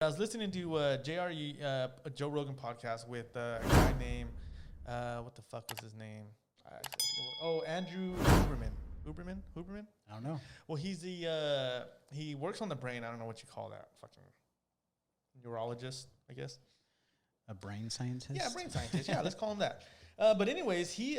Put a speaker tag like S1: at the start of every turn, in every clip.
S1: I was listening to Joe Rogan podcast with a guy named what the fuck was his name? Andrew Huberman. Huberman?
S2: I don't know.
S1: Well, he works on the brain. I don't know what you call that. Fucking neurologist, I guess.
S2: A brain scientist?
S1: Yeah, brain scientist. Yeah, let's call him that. But anyways, he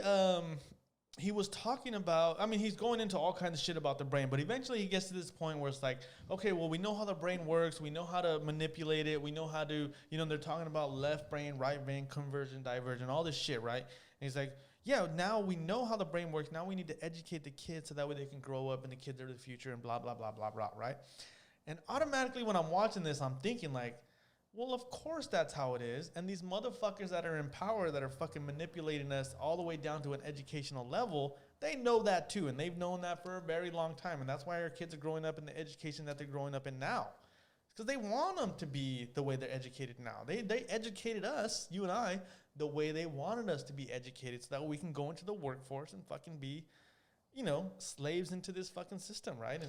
S1: was talking about, I mean, he's going into all kinds of shit about the brain, but eventually he gets to this point where it's like, okay, well, we know how the brain works. We know how to manipulate it. We know how to, they're talking about left brain, right brain, conversion, diversion, all this shit, right? And he's like, yeah, now we know how the brain works. Now we need to educate the kids so that way they can grow up and the kids are the future and blah, blah, blah, blah, blah, right? And automatically when I'm watching this, I'm thinking like, well, of course that's how it is. And these motherfuckers that are in power that are fucking manipulating us all the way down to an educational level, they know that too. And they've known that for a very long time. And that's why our kids are growing up in the education that they're growing up in now. Because they want them to be the way they're educated now. They educated us, you and I, the way they wanted us to be educated so that we can go into the workforce and fucking be, slaves into this fucking system, right?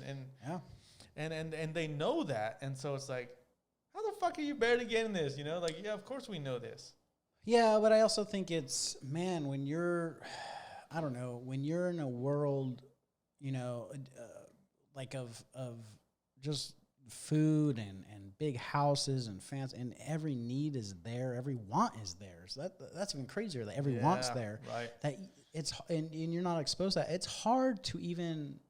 S1: And they know that. And so it's like, how the fuck are you barely getting this? Yeah, of course we know this.
S2: Yeah, but I also think it's, man, when you're in a world, like of just food and big houses and fans, and every need is there, every want is there. So that's even crazier, that every want's there.
S1: Right.
S2: That it's, and you're not exposed to that. It's hard to even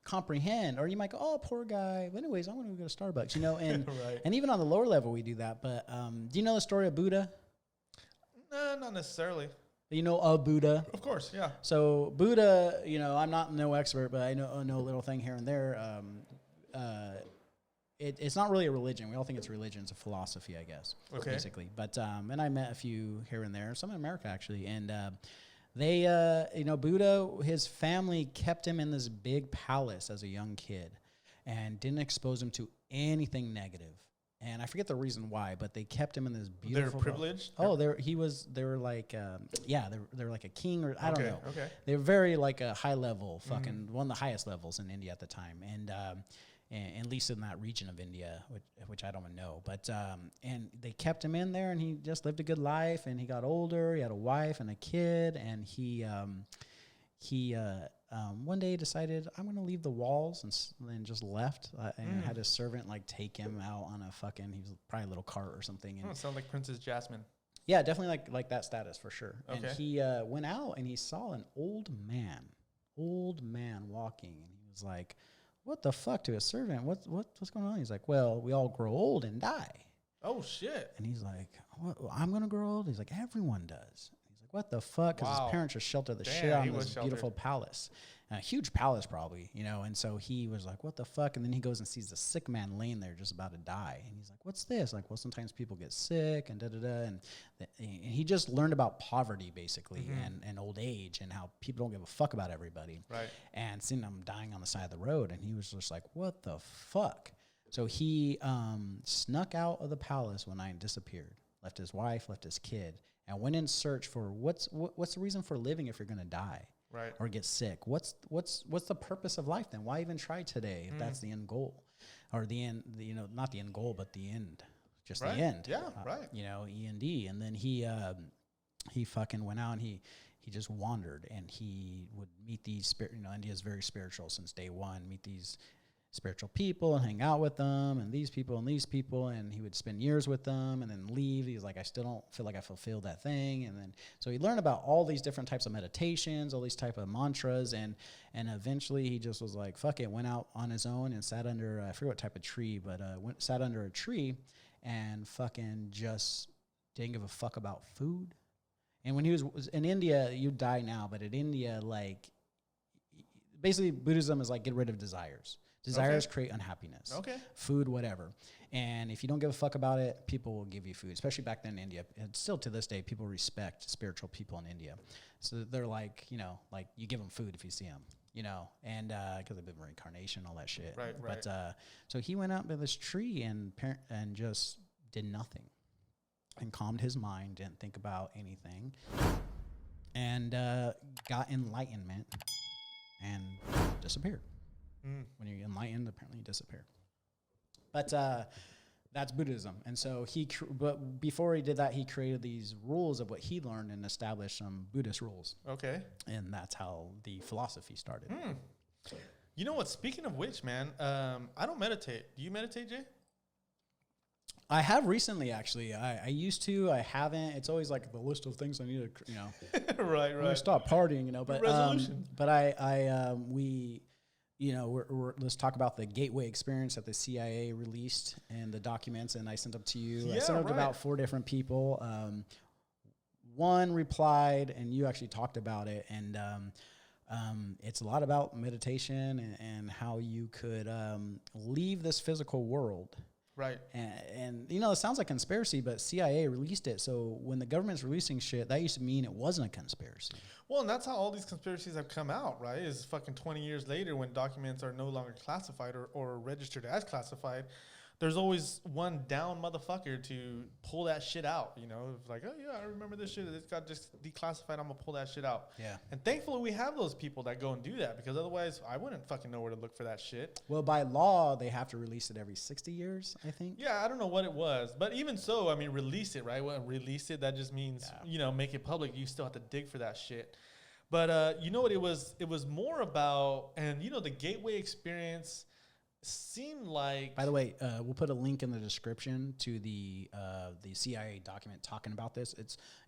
S2: comprehend, or you might go, oh, poor guy. But anyways, I want to go to Starbucks, and
S1: right.
S2: And even on the lower level, we do that. But do you know the story of Buddha?
S1: No, not necessarily.
S2: You know of Buddha?
S1: Of course, yeah.
S2: So Buddha, I'm not no expert, but I know a little thing here and there. It's not really a religion. We all think it's a religion. It's a philosophy, I guess, basically. But and I met a few here and there, some in America actually, and they, Buddha, his family kept him in this big palace as a young kid and didn't expose him to anything negative. And I forget the reason why, but they kept him in this beautiful.
S1: They're privileged?
S2: Oh, they were like, they were like a king, or I don't know.
S1: Okay.
S2: They were very like a high level, fucking one of the highest levels in India at the time. And at least in that region of India, which I don't know. But and they kept him in there, and he just lived a good life. And he got older. He had a wife and a kid, and he one day decided, I'm going to leave the walls, and then just left. And had his servant take him out on a fucking, he was probably a little cart or something. And
S1: sounds like Princess Jasmine.
S2: Yeah, definitely like that status for sure.
S1: Okay.
S2: And he went out and he saw an old man walking, and he was like, what the fuck, to his servant? What's going on? He's like, well, we all grow old and die.
S1: Oh, shit.
S2: And he's like, what, I'm going to grow old? He's like, everyone does. He's like, what the fuck? Because his parents just sheltered the shit out of this beautiful palace. A huge palace probably, And so he was like, what the fuck? And then he goes and sees the sick man laying there just about to die. And he's like, what's this? Like, well, sometimes people get sick and da-da-da. And he just learned about poverty, basically, and old age, and how people don't give a fuck about everybody.
S1: Right.
S2: And seeing them dying on the side of the road. And he was just like, what the fuck? So he snuck out of the palace one night and disappeared. Left his wife, left his kid, and went in search for what's the reason for living if you're going to die.
S1: Right.
S2: Or get sick. What's the purpose of life then? Why even try today if that's the end goal? Or the end, not the end goal, but the end. Just the end.
S1: Yeah, right.
S2: END. And then he fucking went out and he just wandered, and he would meet these India's very spiritual since day one, meet these spiritual people and hang out with them, and these people, and he would spend years with them and then leave. He was like, I still don't feel like I fulfilled that thing. And then so he learned about all these different types of meditations, all these type of mantras, and eventually he just was like, fuck it, went out on his own and sat under, I forget what type of tree, but sat under a tree and fucking just didn't give a fuck about food. And when he was in India, you die now, but in India, basically Buddhism is like, get rid of desires. Desires create unhappiness.
S1: Okay.
S2: Food, whatever. And if you don't give a fuck about it, people will give you food, especially back then in India. And still to this day, people respect spiritual people in India. So they're like, you give them food if you see them, and because they believe in reincarnation, all that shit.
S1: Right.
S2: But so he went out by this tree and just did nothing and calmed his mind, didn't think about anything, and got enlightenment and disappeared. When you're enlightened, apparently you disappear. But That's Buddhism. And so but before he did that, he created these rules of what he learned and established some Buddhist rules.
S1: Okay.
S2: And that's how the philosophy started.
S1: You know what? Speaking of which, man, I don't meditate. Do you meditate, Jay?
S2: I have recently, actually. I used to. I haven't. It's always like the list of things I need to,
S1: right.
S2: I'm gonna stop partying, But
S1: resolution.
S2: Let's talk about the Gateway experience that the CIA released and the documents, and I sent them to you.
S1: Yeah,
S2: I sent them to about 4 different people. One replied, and you actually talked about it, and it's a lot about meditation and how you could leave this physical world.
S1: Right.
S2: And it sounds like conspiracy, but CIA released it. So when the government's releasing shit, that used to mean it wasn't a conspiracy.
S1: Well, and that's how all these conspiracies have come out, right? Is fucking 20 years later when documents are no longer classified or registered as classified, there's always one down motherfucker to pull that shit out, It's like, oh, yeah, I remember this shit. It got just declassified. I'm going to pull that shit out.
S2: Yeah.
S1: And thankfully we have those people that go and do that because otherwise I wouldn't fucking know where to look for that shit.
S2: Well, by law, they have to release it every 60 years, I think.
S1: Yeah, I don't know what it was. But even so, I mean, release it, right? Well, release it, that just means, make it public. You still have to dig for that shit. But you know what? It was more about, and, the Gateway experience seemed like.
S2: By the way, we'll put a link in the description to the CIA document talking about this.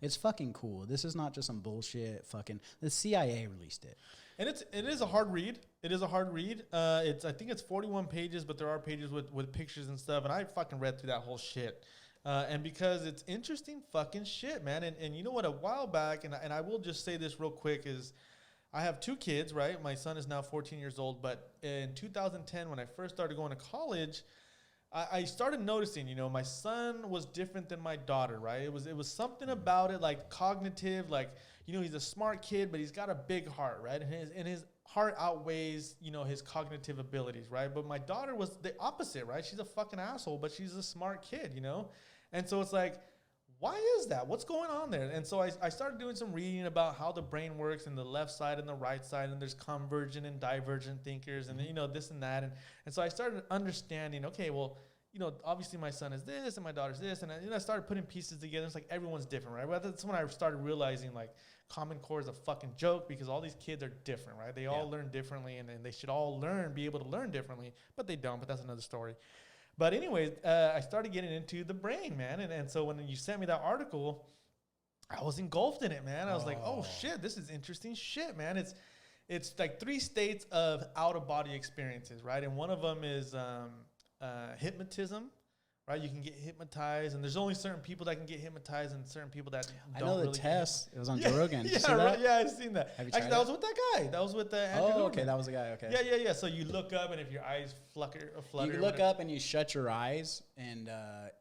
S2: It's fucking cool. This is not just some bullshit. Fucking the CIA released it,
S1: and it is a hard read. It is a hard read. I think it's 41 pages, but there are pages with pictures and stuff. And I fucking read through that whole shit. And because it's interesting fucking shit, man. And you know what? A while back, and I will just say this real quick is. I have 2 kids, right? My son is now 14 years old, but in 2010, when I first started going to college, I started noticing, my son was different than my daughter, right? It was something about it, like cognitive, like, he's a smart kid, but he's got a big heart, right? And his heart outweighs, his cognitive abilities, right? But my daughter was the opposite, right? She's a fucking asshole, but she's a smart kid, And so it's like, why is that? What's going on there? And so I started doing some reading about how the brain works and the left side and the right side, and there's convergent and divergent thinkers and, this and that. And so I started understanding, okay, well, obviously my son is this and my daughter's this. And I started putting pieces together. It's like everyone's different, right? But that's when I started realizing, like, Common Core is a fucking joke because all these kids are different, right? They all learn differently, and they should all be able to learn differently, but they don't. But that's another story. But anyways, I started getting into the brain, man. And so when you sent me that article, I was engulfed in it, man. I was like, oh, shit, this is interesting shit, man. It's like 3 states of out-of-body experiences, right? And one of them is hypnotism, right? You can get hypnotized, and there's only certain people that can get hypnotized and certain people that don't.
S2: I know the
S1: really
S2: test. It was on Joe Rogan.
S1: Yeah, I've seen that.
S2: Have you
S1: Actually,
S2: tried
S1: that
S2: it?
S1: was with that guy. That was with Andrew Huberman.
S2: Okay, that was the guy. Okay.
S1: Yeah. So you look up, and if your eyes flutter,
S2: you look up and you shut your eyes, and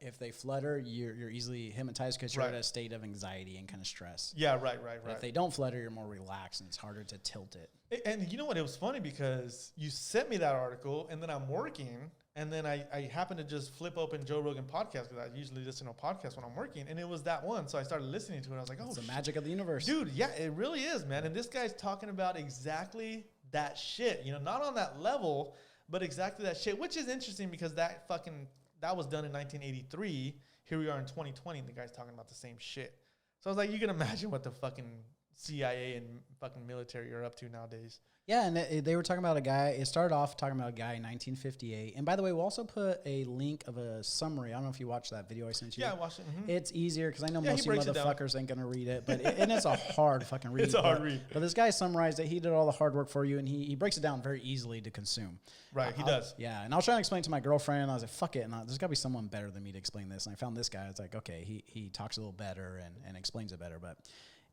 S2: if they flutter, you're easily hypnotized because you're at a state of anxiety and kind of stress.
S1: Yeah, right.
S2: If they don't flutter, you're more relaxed, and it's harder to tilt it.
S1: And you know what? It was funny because you sent me that article, and then I'm working, and then I happened to just flip open Joe Rogan Podcast because I usually listen to a podcast when I'm working, and it was that one. So I started listening to it. And I was like, oh,
S2: it's the magic of the universe.
S1: Dude, yeah, it really is, man. And this guy's talking about exactly that shit. Not on that level, but exactly that shit, which is interesting because that was done in 1983. Here we are in 2020, and the guy's talking about the same shit. So I was like, you can imagine what the fucking CIA and fucking military are up to nowadays.
S2: Yeah, and they were talking about a guy. It started off talking about a guy in 1958. And by the way, we'll also put a link of a summary. I don't know if you watched that video I sent you.
S1: Yeah, I watched it. Mm-hmm.
S2: It's easier because I know most of you motherfuckers ain't going to read it. But and it's a hard fucking read.
S1: It's a hard read.
S2: But this guy summarized it. He did all the hard work for you, and he breaks it down very easily to consume.
S1: Right, he does.
S2: Yeah, and I was trying to explain to my girlfriend. I was like, fuck it. And there's got to be someone better than me to explain this. And I found this guy. It's like, okay, he talks a little better and explains it better. But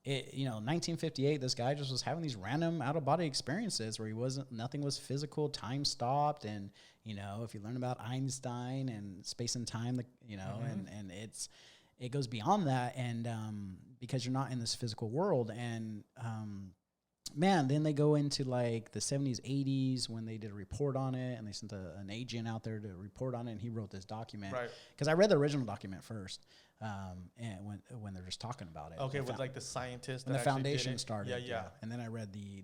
S2: 1958, this guy just was having these random out-of-body experiences where nothing was physical, time stopped, and if you learn about Einstein and space and time, and it goes beyond that, and because you're not in this physical world, and then they go into like the 70s, 80s when they did a report on it, and they sent an agent out there to report on it, and he wrote this document. Right. Because I read the original document first. And when they're just talking about it.
S1: Okay, with like the scientist.
S2: When the foundation started.
S1: Yeah.
S2: And then I read the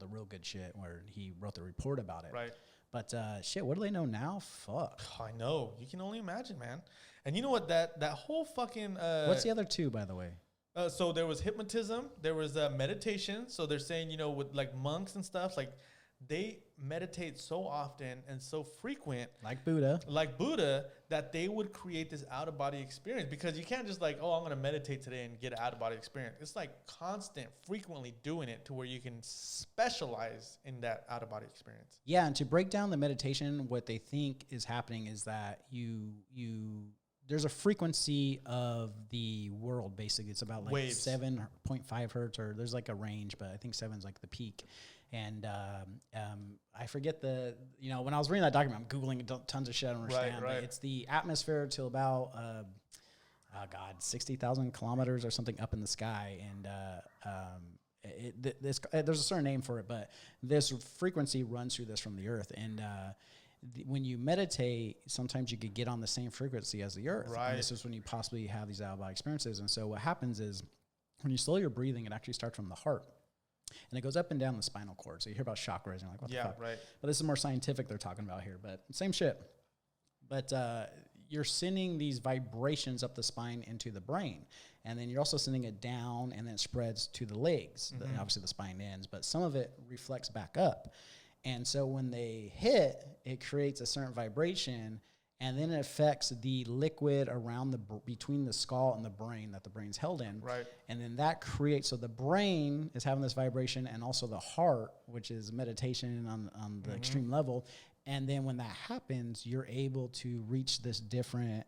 S2: real good shit where he wrote the report about it.
S1: Right.
S2: But shit, what do they know now? Fuck.
S1: I know. You can only imagine, man. And you know what? That whole fucking...
S2: What's the other two, by the way?
S1: So there was hypnotism. There was meditation. So they're saying, you know, with like monks and stuff, like they meditate so often and so frequent.
S2: Like Buddha,
S1: that they would create this out-of-body experience. Because you can't just like, oh, I'm going to meditate today and get an out-of-body experience. It's like constant, frequently doing it to where you can specialize in that out-of-body experience.
S2: Yeah, and to break down the meditation, what they think is happening is that there's a frequency of the world, basically. It's about like
S1: waves.
S2: 7.5 hertz, or there's like a range, but I think 7 is like the peak. And I forget when I was reading that document, I'm Googling tons of shit I don't understand.
S1: Right.
S2: But it's the atmosphere to about, 60,000 kilometers or something up in the sky. And there's a certain name for it, but this frequency runs through this from the earth. And when you meditate, sometimes you could get on the same frequency as the earth.
S1: Right.
S2: And this is when you possibly have these out-of-body experiences. And so what happens is when you slow your breathing, it actually starts from the heart. And it goes up and down the spinal cord. So you hear about chakras, and you're like, what the fuck?
S1: Right.
S2: But this is more scientific they're talking about here, but same shit. But you're sending these vibrations up the spine into the brain. And then you're also sending it down, and then it spreads to the legs.
S1: Mm-hmm.
S2: And obviously the spine ends, but some of it reflects back up. And so when they hit, it creates a certain vibration, and then it affects the liquid around between the skull and the brain that the brain's held in.
S1: Right.
S2: And then that creates, so the brain is having this vibration, and also the heart, which is meditation on the extreme level. And then when that happens, you're able to reach this different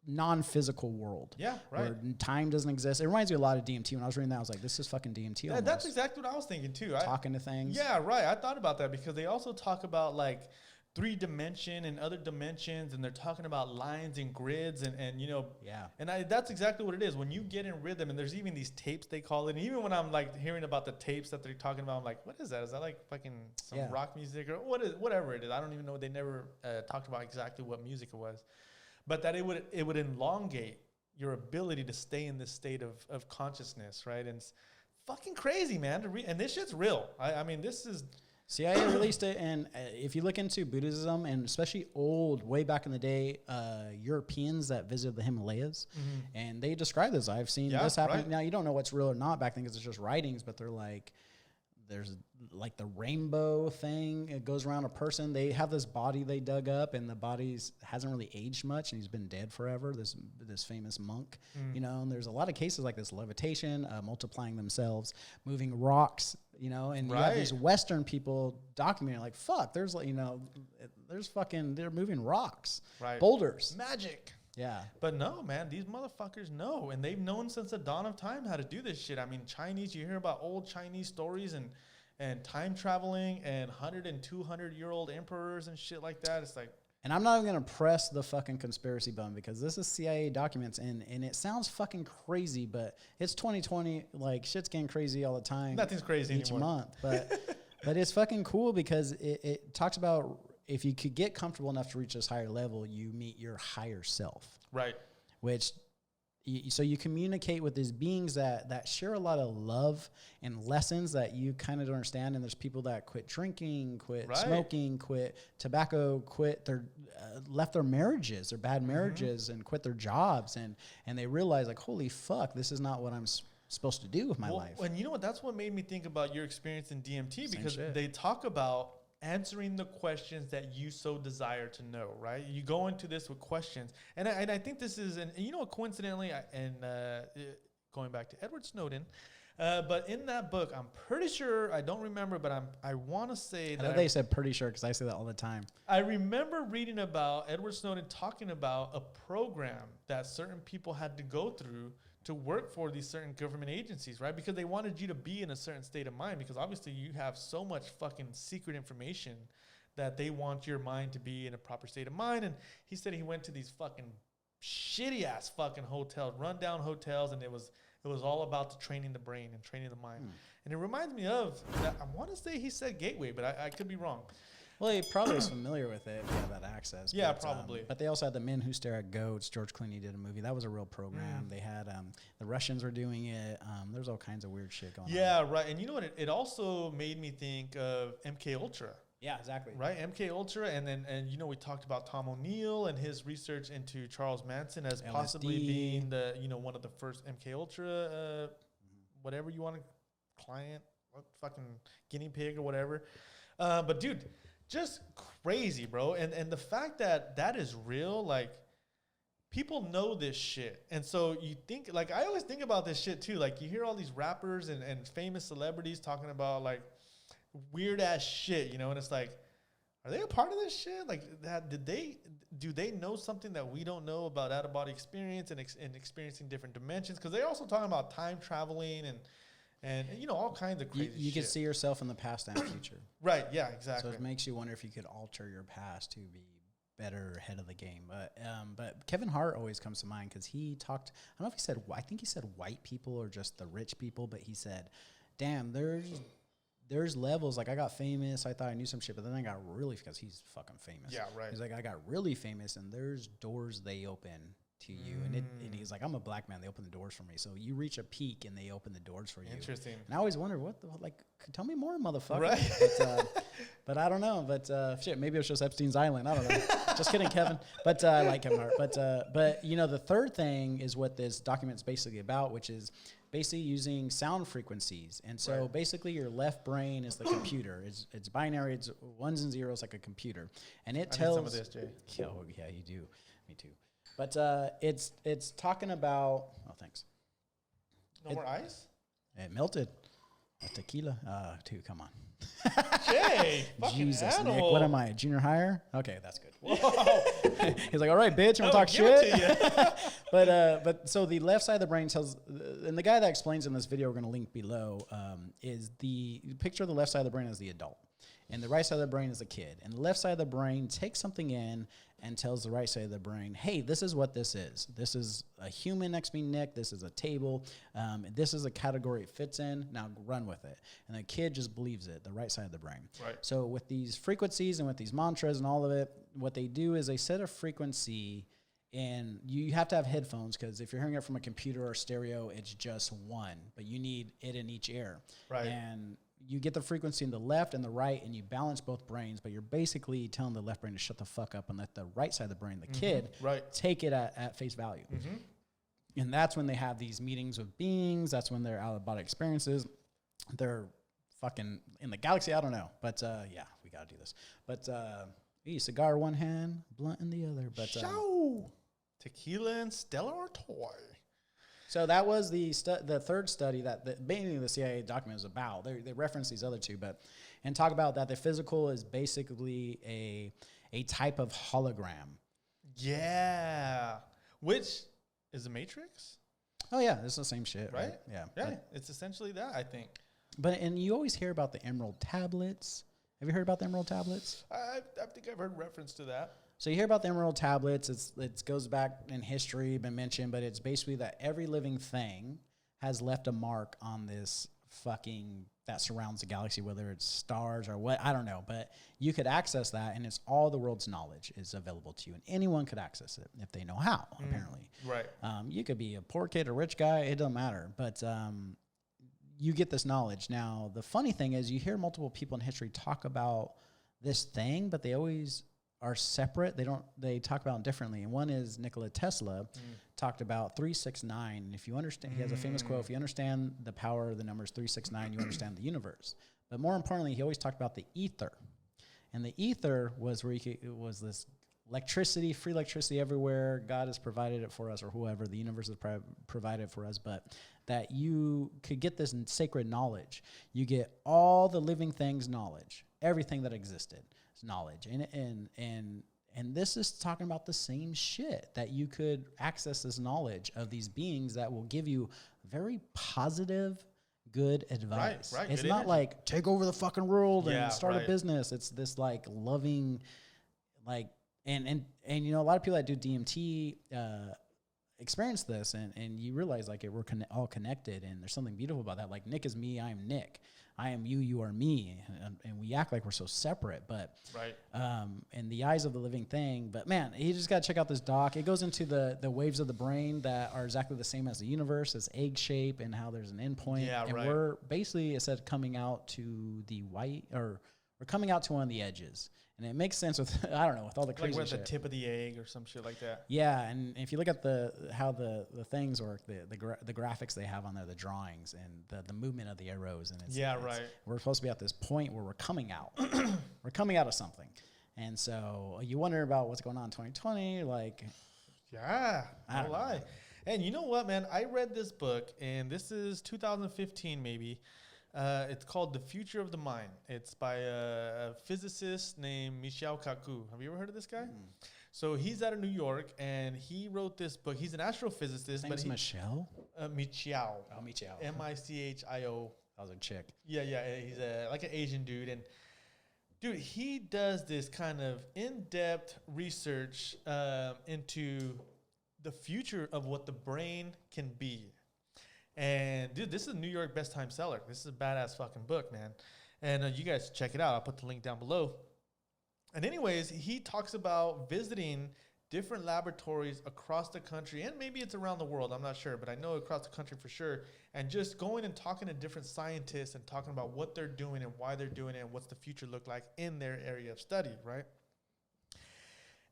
S2: non-physical world.
S1: Yeah, right.
S2: Where time doesn't exist. It reminds me a lot of DMT. When I was reading that, I was like, this is fucking DMT almost.
S1: That's exactly what I was thinking too.
S2: Talking to things.
S1: Yeah, right. I thought about that because they also talk about like 3D and other dimensions, and they're talking about lines and grids and you know.
S2: Yeah.
S1: And that's exactly what it is. When you get in rhythm, and there's even these tapes they call it. And even when I'm like hearing about the tapes that they're talking about, I'm like, what is that? Is that like fucking some rock music or whatever it is? I don't even know. They never talked about exactly what music it was. But that it would elongate your ability to stay in this state of consciousness, right? And it's fucking crazy, man. And this shit's real. I mean, this is...
S2: CIA released it, and if you look into Buddhism, and especially way back in the day, Europeans that visited the Himalayas, and they describe this. I've seen this happen. Right. Now, you don't know what's real or not back then because it's just writings, but they're like... There's like the rainbow thing. It goes around a person. They have this body they dug up, and the body hasn't really aged much, and he's been dead forever. This famous monk, you know. And there's a lot of cases like this: levitation, multiplying themselves, moving rocks, you know. And you have these Western people documenting like, fuck, there's like, you know, they're moving rocks, boulders,
S1: magic.
S2: Yeah.
S1: But no, man, these motherfuckers know. And they've known since the dawn of time how to do this shit. I mean, Chinese, you hear about old Chinese stories and time traveling and 100 and 200-year-old emperors and shit like that. It's like...
S2: And I'm not even going to press the fucking conspiracy button because this is CIA documents, and it sounds fucking crazy, but it's 2020. Like, shit's getting crazy all the time.
S1: Nothing's crazy
S2: each
S1: anymore.
S2: month. But it's fucking cool because it talks about... If you could get comfortable enough to reach this higher level, you meet your higher self.
S1: Right.
S2: Which, so you communicate with these beings that share a lot of love and lessons that you kind of don't understand. And there's people that quit drinking, quit smoking, quit tobacco, left their marriages, their bad marriages, and quit their jobs. And they realize, like, holy fuck, this is not what I'm supposed to do with my life.
S1: And you know what? That's what made me think about your experience in DMT, because they talk about answering the questions that you so desire to know, right? You go into this with questions. And I think this is, and you know, coincidentally, going back to Edward Snowden, but in that book, I'm pretty sure, I don't remember, but I want to say that...
S2: they said pretty sure because I say that all the time.
S1: I remember reading about Edward Snowden talking about a program that certain people had to go through to work for these certain government agencies, right? Because they wanted you to be in a certain state of mind, because obviously you have so much fucking secret information that they want your mind to be in a proper state of mind. And he said he went to these fucking shitty ass fucking hotels, rundown hotels, and it was all about the training the brain and training the mind. And it reminds me of that. I want to say he said Gateway, but I could be wrong.
S2: Well, he probably was familiar with it if he had that access.
S1: Yeah, probably.
S2: But they also had The Men Who Stare at Goats. George Clooney did a movie. That was a real program. They had the Russians were doing it. There's all kinds of weird shit going on.
S1: Yeah, right. And you know what? It also made me think of MK Ultra.
S2: Yeah, exactly.
S1: Right, MK Ultra, and then we talked about Tom O'Neill and his research into Charles Manson as
S2: LSD.
S1: possibly being the one of the first MK Ultra, whatever you want to client, fucking guinea pig or whatever. But dude, just crazy, bro. And the fact that is real, like people know this shit, and so you think like I always think about this shit too. Like you hear all these rappers and famous celebrities talking about like weird ass shit, and it's like, are they a part of this shit? Like, do they know something that we don't know about out of body experience and experiencing different dimensions? Because they're also talking about time traveling and all kinds of crazy.
S2: You can see yourself in the past and future.
S1: Right? Yeah, exactly.
S2: So it makes you wonder if you could alter your past to be better ahead of the game. But Kevin Hart always comes to mind because he talked. I don't know if he said. I think he said white people or just the rich people, but he said, "Damn, there's levels. Like I got famous. I thought I knew some shit, but then I got really, because he's fucking famous.
S1: Yeah, right.
S2: He's like, I got really famous, and there's doors they open to you. And he's like, I'm a black man. They open the doors for me. So you reach a peak, and they open the doors for you.
S1: Interesting.
S2: And I always wonder, tell me more, motherfucker.
S1: Right.
S2: But I don't know. But shit, maybe it was just Epstein's Island. I don't know. Just kidding, Kevin. But I like Kevin Hart. But the third thing is what this document's basically about, which is basically using sound frequencies. And so basically your left brain is the computer. It's binary. It's ones and zeros like a computer. And it tells...
S1: I need some of this, Jay.
S2: Oh, yeah, you do. Me too. But it's talking about... Oh, thanks.
S1: No more ice?
S2: It melted. A tequila. Too, come on.
S1: Jay,
S2: Jesus,
S1: animal.
S2: Nick. What am I, junior higher? Okay, that's good.
S1: Whoa.
S2: He's like, all right, bitch, you want to talk shit? But so the left side of the brain tells, and the guy that explains in this video we're going to link below, is the picture of the left side of the brain as the adult, and the right side of the brain is the kid. And the left side of the brain takes something in and tells the right side of the brain, hey, this is what this is. This is a human next to me, Nick. This is a table. This is a category it fits in. Now run with it. And the kid just believes it, the right side of the brain.
S1: Right.
S2: So with these frequencies and with these mantras and all of it, what they do is they set a frequency, and you have to have headphones, because if you're hearing it from a computer or stereo, it's just one. But you need it in each ear. Right. And you get the frequency in the left and the right, and you balance both brains, but you're basically telling the left brain to shut the fuck up and let the right side of the brain, the kid, take it at face value. Mm-hmm. And that's when they have these meetings with beings. That's when they're out-of-body experiences. They're fucking in the galaxy. I don't know. But, yeah, we got to do this. But, cigar one hand, blunt in the other. But
S1: tequila and Stella Artois.
S2: So that was the third study that mainly the CIA document is about. They reference these other two, and talk about that the physical is basically a type of hologram.
S1: Yeah, which is the Matrix.
S2: Oh yeah, it's the same shit,
S1: right?
S2: Yeah,
S1: it's essentially that, I think.
S2: And you always hear about the emerald tablets. Have you heard about the emerald tablets?
S1: I think I've heard reference to that.
S2: So you hear about the emerald tablets. It goes back in history, been mentioned, but it's basically that every living thing has left a mark on this that surrounds the galaxy, whether it's stars or what, I don't know. But you could access that, and it's all the world's knowledge is available to you, and anyone could access it if they know how, apparently.
S1: Right.
S2: You could be a poor kid, a rich guy, it doesn't matter. But you get this knowledge. Now, the funny thing is you hear multiple people in history talk about this thing, but they always are separate. They talk about it differently. And one is Nikola Tesla talked about 369. And if you understand, he has a famous quote, if you understand the power of the numbers 369, you understand the universe. But more importantly, he always talked about the ether. And the ether was where it was this electricity, free electricity everywhere. God has provided it for us, or whoever, the universe has provided it for us. But that you could get this sacred knowledge. You get all the living things knowledge, everything that existed. Knowledge and this is talking about the same shit, that you could access this knowledge of these beings that will give you very positive, good advice. Right. It's not like take over the fucking world and start a business. It's this like loving, like and a lot of people that do DMT experience this, and you realize like we're all connected, and there's something beautiful about that. Like Nick is me, I am Nick. I am you, you are me, and we act like we're so separate, but in the eyes of the living thing. But man, you just got to check out this doc. It goes into the waves of the brain that are exactly the same as the universe, as egg shape, and how there's an endpoint. And we're basically, it said, coming out to the white or we're coming out to one of the edges. And it makes sense with, I don't know, with all the crazy
S1: like we're at
S2: shit.
S1: the tip of the egg or some shit like that.
S2: Yeah, and if you look at how the things work, the graphics they have on there, the drawings, and the movement of the arrows, and we're supposed to be at this point where we're coming out. We're coming out of something. And so you wonder about what's going on in 2020, like...
S1: Yeah,
S2: I don't
S1: lie. And you know what, man? I read this book, and this is 2015 maybe. It's called The Future of the Mind. It's by a physicist named Michel Kaku. Have you ever heard of this guy? So he's out of New York, and he wrote this book. He's an astrophysicist.
S2: His name's Michel?
S1: Michio.
S2: Oh, Michio.
S1: Michio.
S2: That was a chick.
S1: Yeah. He's like an Asian dude. And, dude, he does this kind of in-depth research into the future of what the brain can be. And, dude, this is a New York best time seller. This is a badass fucking book, man. And you guys check it out. I'll put the link down below. And anyways, he talks about visiting different laboratories across the country, and maybe it's around the world. I'm not sure, but I know across the country for sure. And just going and talking to different scientists and talking about what they're doing and why they're doing it and what's the future look like in their area of study, right?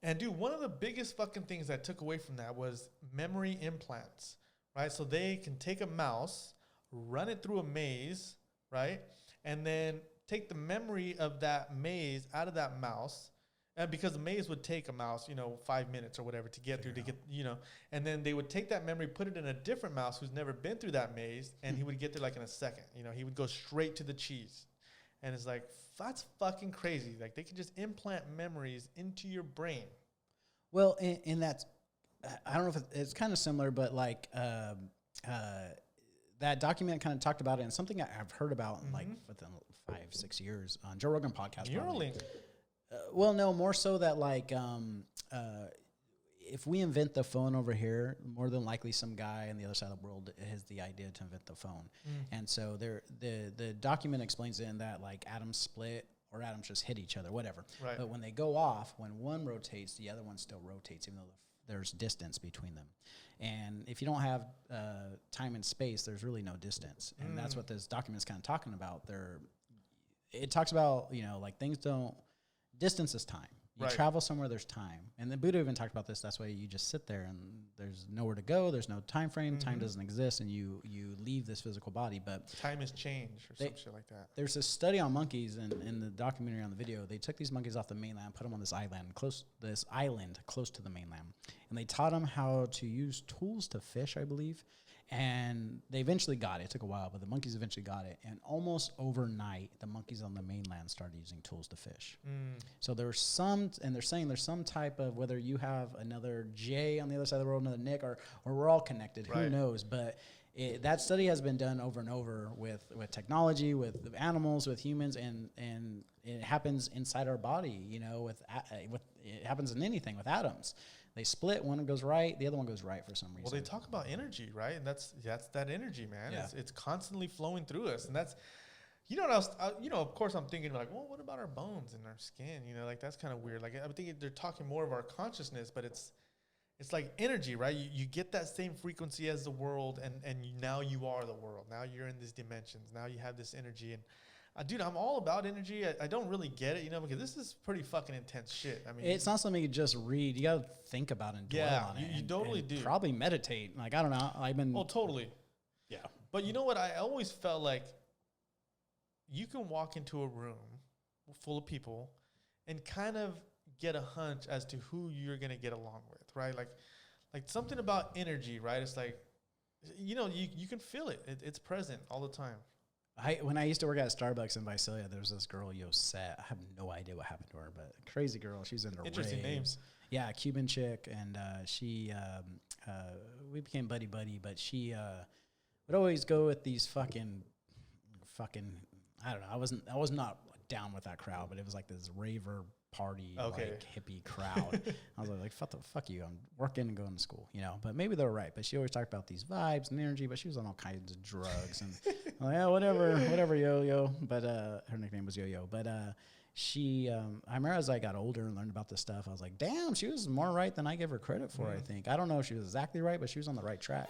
S1: And, dude, one of the biggest fucking things I took away from that was memory implants. Right, so they can take a mouse, run it through a maze, right, and then take the memory of that maze out of that mouse, and because the maze would take a mouse, 5 minutes or whatever to get through, and then they would take that memory, put it in a different mouse who's never been through that maze, and he would get there like in a second. He would go straight to the cheese, and it's like, that's fucking crazy. Like, they can just implant memories into your brain.
S2: Well, and that's. I don't know if it's kind of similar, but like that document kind of talked about it, and something I've heard about in like within 5-6 years on Joe Rogan Podcast.
S1: Neuralink.
S2: Well, no, more so that like if we invent the phone over here, more than likely some guy on the other side of the world has the idea to invent the phone. And so the document explains in that like atoms split or atoms just hit each other, whatever.
S1: Right.
S2: But when they go off, when one rotates, the other one still rotates, even though there's distance between them. And if you don't have time and space, there's really no distance. And that's what this document is kind of talking about. It talks about, like things don't, distance is time. You travel somewhere, there's time. And the Buddha even talked about this. That's why you just sit there and there's nowhere to go. There's no time frame. Time doesn't exist. And you leave this physical body. But
S1: time is change or some shit like that.
S2: There's a study on monkeys, and in the documentary on the video, they took these monkeys off the mainland, put them on this island close to the mainland. And they taught them how to use tools to fish, I believe. And they eventually got it. It took a while, but the monkeys eventually got it. And almost overnight, the monkeys on the mainland started using tools to fish. So there's some, and they're saying there's some type of, whether you have another J on the other side of the world, another Nick, or we're all connected. Who knows? But that study has been done over and over with technology, with animals, with humans, and it happens inside our body. It happens in anything with atoms. They split, one goes right, the other one goes right for some reason.
S1: Well, they talk about energy, right? And that's that energy, man. Yeah. It's constantly flowing through us. And that's, of course I'm thinking like, well, what about our bones and our skin? Like that's kind of weird. Like I'm thinking they're talking more of our consciousness, but it's like energy, right? You get that same frequency as the world, and now you are the world. Now you're in these dimensions. Now you have this energy. And dude, I'm all about energy. I don't really get it, because this is pretty fucking intense shit. I mean,
S2: it's not something you just read. You got to think about it and dwell on it.
S1: You totally do.
S2: Probably meditate. Like, I don't know.
S1: Oh, totally.
S2: Yeah.
S1: But you know what? I always felt like you can walk into a room full of people and kind of get a hunch as to who you're going to get along with, right? Like something about energy, right? It's like, you can feel it. It's present all the time.
S2: When I used to work at Starbucks in Visalia, there was this girl, Yosette. I have no idea what happened to her, but crazy girl. She's into
S1: interesting names.
S2: Yeah, Cuban chick, and she we became buddy, but she would always go with these fucking. I don't know. I was not down with that crowd, but it was like this raver party, like hippie crowd. I was like, fuck you. I'm working and going to school, But maybe they were right. But she always talked about these vibes and energy. But she was on all kinds of drugs and I'm like, yeah, whatever, yo. But her nickname was Yo-Yo. But she, I remember as I got older and learned about this stuff, I was like, damn, she was more right than I give her credit for. I think I don't know if she was exactly right, but she was on the right track.